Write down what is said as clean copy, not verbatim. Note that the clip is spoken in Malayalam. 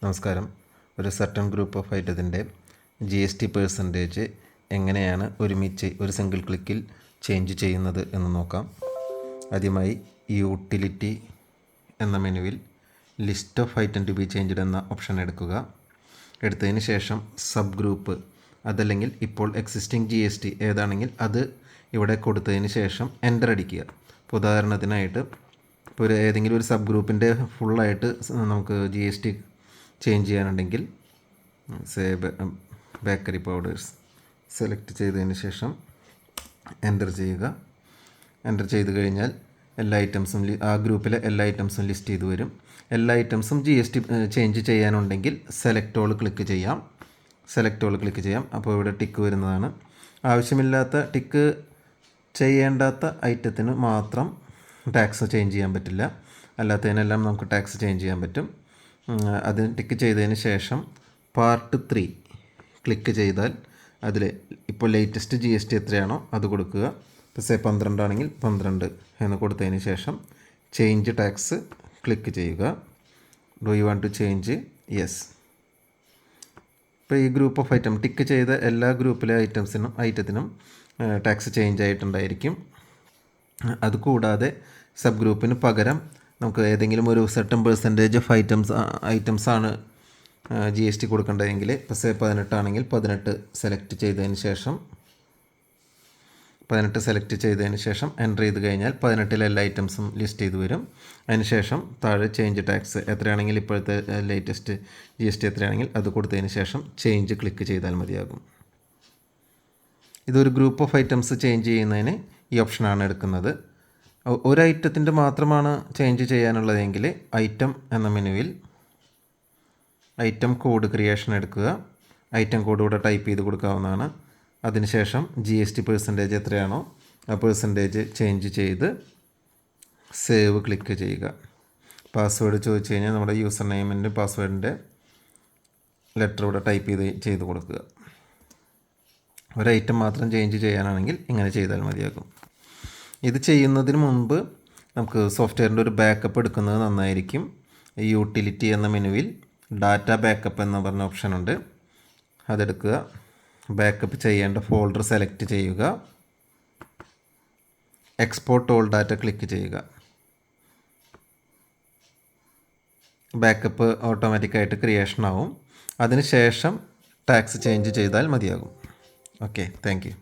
നമസ്കാരം. ഒരു സർട്ടൺ ഗ്രൂപ്പ് ഓഫ് ഐറ്റത്തിൻ്റെ GST പെർസെൻറ്റേജ് എങ്ങനെയാണ് ഒരുമിച്ച് ഒരു സിംഗിൾ ക്ലിക്കിൽ ചേഞ്ച് ചെയ്യുന്നത് എന്ന് നോക്കാം. ആദ്യമായി യൂട്ടിലിറ്റി എന്ന മെനുവിൽ list of item to be changed എന്ന ഓപ്ഷൻ എടുക്കുക. എടുത്തതിന് ശേഷം സബ് ഗ്രൂപ്പ് അതല്ലെങ്കിൽ ഇപ്പോൾ എക്സിസ്റ്റിംഗ് GST ഏതാണെങ്കിൽ അത് ഇവിടെ കൊടുത്തതിന് ശേഷം എൻ്റർ അടിക്കുക. ഇപ്പോൾ ഉദാഹരണത്തിനായിട്ട് ഇപ്പോൾ ഏതെങ്കിലും ഒരു സബ് ഗ്രൂപ്പിൻ്റെ ഫുള്ളായിട്ട് നമുക്ക് GST ചേഞ്ച് ചെയ്യാനുണ്ടെങ്കിൽ ബേക്കറി പൗഡേഴ്സ് സെലക്ട് ചെയ്തതിന് ശേഷം എൻ്റർ ചെയ്യുക. എൻ്റർ ചെയ്ത് കഴിഞ്ഞാൽ എല്ലാ ഐറ്റംസും ആ ഗ്രൂപ്പിലെ എല്ലാ ഐറ്റംസും ലിസ്റ്റ് ചെയ്ത് വരും. എല്ലാ ഐറ്റംസും GST ചേഞ്ച് ചെയ്യാനുണ്ടെങ്കിൽ സെലക്ട് ഓൾ ക്ലിക്ക് ചെയ്യാം. അപ്പോൾ ഇവിടെ ടിക്ക് വരുന്നതാണ്. ആവശ്യമില്ലാത്ത ടിക്ക് ചെയ്യേണ്ടാത്ത ഐറ്റത്തിന് മാത്രം ടാക്സ് ചേഞ്ച് ചെയ്യാൻ പറ്റില്ല. അല്ലാത്തതിനെല്ലാം നമുക്ക് ടാക്സ് ചേഞ്ച് ചെയ്യാൻ പറ്റും. അത് ടിക്ക് ചെയ്തതിന് ശേഷം പാർട്ട് 3 ക്ലിക്ക് ചെയ്താൽ അതിൽ ഇപ്പോൾ ലേറ്റസ്റ്റ് GST എത്രയാണോ അത് കൊടുക്കുക. ഇപ്പോൾ 12 ആണെങ്കിൽ 12 എന്ന് കൊടുത്തതിന് ശേഷം ചേഞ്ച് ടാക്സ് ക്ലിക്ക് ചെയ്യുക. Do you want to change? Yes. ഇപ്പോൾ ഈ ഗ്രൂപ്പ് ഓഫ് ഐറ്റം ടിക്ക് ചെയ്ത എല്ലാ ഗ്രൂപ്പിലെ ഐറ്റത്തിനും ടാക്സ് ചേഞ്ച് ആയിട്ടുണ്ടായിരിക്കും. അതുകൂടാതെ സബ് ഗ്രൂപ്പിന് പകരം നമുക്ക് ഏതെങ്കിലും ഒരു സർട്ടൺ പെർസെൻറ്റേജ് ഓഫ് ഐറ്റംസ് ആണ് GST കൊടുക്കേണ്ടതെങ്കിൽ ഇപ്പോൾ 18 ആണെങ്കിൽ 18 സെലക്ട് ചെയ്തതിന് ശേഷം എൻ്റർ ചെയ്ത് കഴിഞ്ഞാൽ 18 എല്ലാ ഐറ്റംസും ലിസ്റ്റ് ചെയ്ത് വരും. അതിനുശേഷം താഴെ ചേഞ്ച് ടാക്സ് എത്രയാണെങ്കിൽ ഇപ്പോഴത്തെ ലേറ്റസ്റ്റ് GST എത്രയാണെങ്കിൽ അത് കൊടുത്തതിന് ശേഷം ചേഞ്ച് ക്ലിക്ക് ചെയ്താൽ മതിയാകും. ഇതൊരു ഗ്രൂപ്പ് ഓഫ് ഐറ്റംസ് ചേഞ്ച് ചെയ്യുന്നതിന് ഈ ഓപ്ഷനാണ് എടുക്കുന്നത്. ഒരു ഐറ്റത്തിൻ്റെ മാത്രമാണ് ചേഞ്ച് ചെയ്യാനുള്ളതെങ്കിൽ ഐറ്റം എന്ന മെനുവിൽ ഐറ്റം കോഡ് ക്രിയേഷൻ എടുക്കുക. ഐറ്റം കോഡ് ഇവിടെ ടൈപ്പ് ചെയ്ത് കൊടുക്കാവുന്നതാണ്. അതിനുശേഷം GST പെർസെൻറ്റേജ് എത്രയാണോ ആ പെർസെൻറ്റേജ് ചേഞ്ച് ചെയ്ത് സേവ് ക്ലിക്ക് ചെയ്യുക. പാസ്വേഡ് ചോദിച്ചു കഴിഞ്ഞാൽ നമ്മുടെ യൂസർ നെയിമിൻ്റെ പാസ്വേഡിൻ്റെ ലെറ്റർ ഇവിടെ ടൈപ്പ് ചെയ്ത് കൊടുക്കുക. ഒരു ഐറ്റം മാത്രം ചേഞ്ച് ചെയ്യാനാണെങ്കിൽ ഇങ്ങനെ ചെയ്താൽ മതിയാകും. ഇത് ചെയ്യുന്നതിന് മുമ്പ് നമുക്ക് സോഫ്റ്റ്വെയറിൻ്റെ ഒരു ബാക്കപ്പ് എടുക്കുന്നത് നന്നായിരിക്കും. യൂട്ടിലിറ്റി എന്ന മെനുവിൽ ഡാറ്റ ബാക്കപ്പ് എന്ന് പറഞ്ഞ ഓപ്ഷൻ ഉണ്ട്. അതെടുക്കുക. ബാക്കപ്പ് ചെയ്യേണ്ട ഫോൾഡർ സെലക്ട് ചെയ്യുക. എക്സ്പോർട്ട് ഓൾ ഡാറ്റ ക്ലിക്ക് ചെയ്യുക. ബാക്കപ്പ് ഓട്ടോമാറ്റിക്കായിട്ട് ക്രിയേഷൻ ആവും. അതിനുശേഷം ടാക്സ് ചേഞ്ച് ചെയ്താൽ മതിയാകും. Okay, thank you.